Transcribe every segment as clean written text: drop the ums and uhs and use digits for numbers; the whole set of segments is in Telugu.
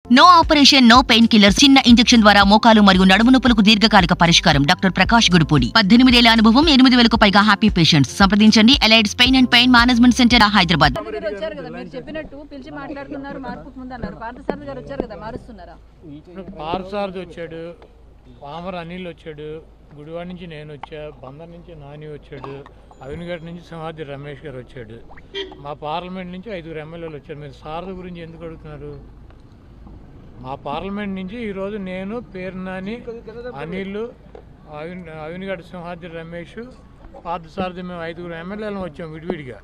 No operation no pain killer చిన్న ఇంజెక్షన్ ద్వారా మోకాలు మరియు నడుము నొప్పులకు దీర్ఘకాలిక పరిష్కారం. డాక్టర్ ప్రకాష్ గుడిపూడి 18 ఏళ్ల అనుభవం 8,000కు పైగా హ్యాపీ పేషెంట్స్. సంప్రదించండి Allied's pain and pain management centre Hyderabad. Parthasarathi వచ్చాడు, పామర్ అనిల్ వచ్చాడు, గుడివాడ నుంచి నేను వచ్చా, బందర్ నుంచి నాని వచ్చాడు, అవినిగడ్డ నుంచి సింహాద్రి రమేష్ గారు వచ్చాడు, మా పార్లమెంట్ నుంచి 5 ఎమ్మెల్యేలు వచ్చారు. మీరు సారథి గురించి ఎందుకు అడుగుతున్నారు? మా పార్లమెంట్ నుంచి ఈరోజు నేను, పేర్నాని, అనిల్, అవినిగడ్డ సింహాద్రి రమేష్, పార్థసారథి మేము 5 ఎమ్మెల్యేలు వచ్చాము. విడివిడిగా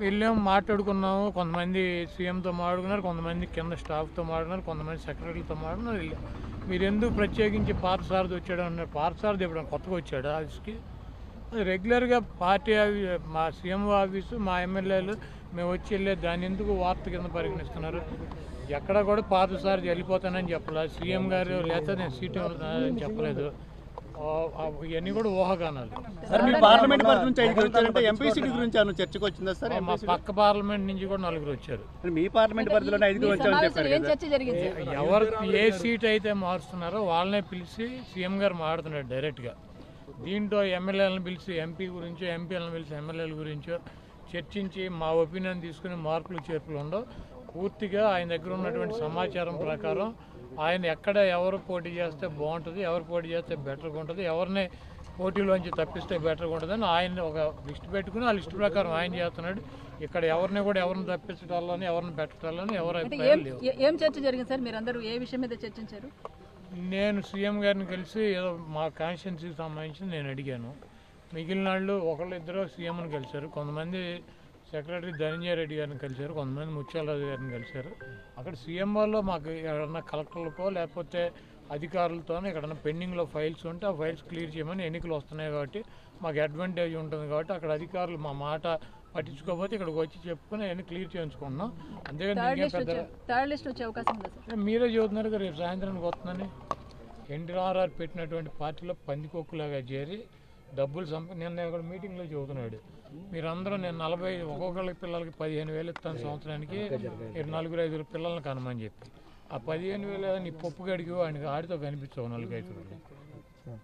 వెళ్ళాము, మాట్లాడుకున్నాము. కొంతమంది సీఎంతో మాట్లాడుకున్నారు, కొంతమంది కింద స్టాఫ్తో మాట్లాడుకున్నారు, కొంతమంది సెక్రటరీలతో మాట్లాడుకున్నారు. వెళ్ళాము. మీరు ఎందుకు ప్రత్యేకించి పార్థసారథి వచ్చాడు అన్నారు? పార్థసారథి ఎప్పుడైనా కొత్తగా వచ్చాడు ఆఫీస్కి? రెగ్యులర్గా పార్టీ మా సీఎం ఆఫీసు, మా ఎమ్మెల్యేలు మేము వచ్చి వెళ్ళేది. దాన్ని ఎందుకు వార్త కింద పరిగణిస్తున్నారు? ఎక్కడ కూడా పార్థసారథి వెళ్ళిపోతానని చెప్పలేదు, సీఎం గారు లేకపోతే నేను సీటు అని చెప్పలేదు. ఇవన్నీ కూడా ఊహాగానాలు. చర్చకు వచ్చిందా సార్? మా పక్క పార్లమెంట్ నుంచి కూడా 4 వచ్చారు. మీ పార్లమెంట్ పరిధిలో 5 వచ్చామని చెప్పారు. ఎవరు ఏ సీట్ అయితే మారుస్తున్నారో వాళ్ళనే పిలిచి సీఎం గారు మాట్లాడుతున్నాడు డైరెక్ట్గా. దీంట్లో ఎమ్మెల్యేలను పిలిచి ఎంపీ గురించో, ఎంపీలను పిలిచి ఎమ్మెల్యేల గురించో చర్చించి మా ఒపీనియన్ తీసుకుని మార్పులు చేర్పులు ఉండవు. పూర్తిగా ఆయన దగ్గర ఉన్నటువంటి సమాచారం ప్రకారం ఆయన ఎక్కడ ఎవరు పోటీ చేస్తే బాగుంటుంది, ఎవరు పోటీ చేస్తే బెటర్గా ఉంటుంది, ఎవరిని పోటీలోంచి తప్పిస్తే బెటర్గా ఉంటుందని ఆయన ఒక లిస్ట్ పెట్టుకుని ఆ లిస్ట్ ప్రకారం ఆయన చేస్తున్నాడు. ఇక్కడ ఎవరిని కూడా ఎవరిని తప్పించడాలని, ఎవరిని పెట్టడాలని ఎవరు అభిప్రాయం లేవు. ఏం చర్చ జరిగింది సార్? మీరందరూ ఏ విషయం మీద చర్చించారు? నేను సీఎం గారిని కలిసి ఏదో మా కాన్స్టిట్యున్సీకి సంబంధించి నేను అడిగాను. మిగిలిన వాళ్ళు ఒకళ్ళిద్దరు సీఎంని కలిశారు, కొంతమంది సెక్రటరీ ధనంజయ రెడ్డి గారిని కలిశారు, కొంతమంది ముత్యాలరాజు గారిని కలిశారు. అక్కడ సీఎం వాళ్ళు మాకు ఎక్కడన్నా కలెక్టర్లకో లేకపోతే అధికారులతోనో ఎక్కడన్నా పెండింగ్లో ఫైల్స్ ఉంటే ఆ ఫైల్స్ క్లియర్ చేయమని, ఎన్నికలు వస్తున్నాయి కాబట్టి మాకు అడ్వాంటేజ్ ఉంటుంది కాబట్టి అక్కడ అధికారులు మా మాట పట్టించుకోకపోతే ఇక్కడికి వచ్చి చెప్పుకుని అవన్నీ క్లియర్ చేయించుకున్నాం. అంతేగాని మీరే చదువుతున్నారు కదా రేపు సాయంత్రానికి వస్తుందని. ఎన్టీఆర్ఆర్ పెట్టినటువంటి పార్టీలో పందికొక్కులాగా చేరి డబ్బులు నిన్న ఇక్కడ మీటింగ్లో చెబుతున్నాడు. మీరందరూ నేను 40 ఒక్కొక్కళ్ళ పిల్లలకి 15,000 ఇస్తాను సంవత్సరానికి, 4-5 పిల్లల్ని కనమని చెప్పి ఆ 15,000 నీ పప్పు గడికి వాడికి ఆడితో కనిపించవు 4-5.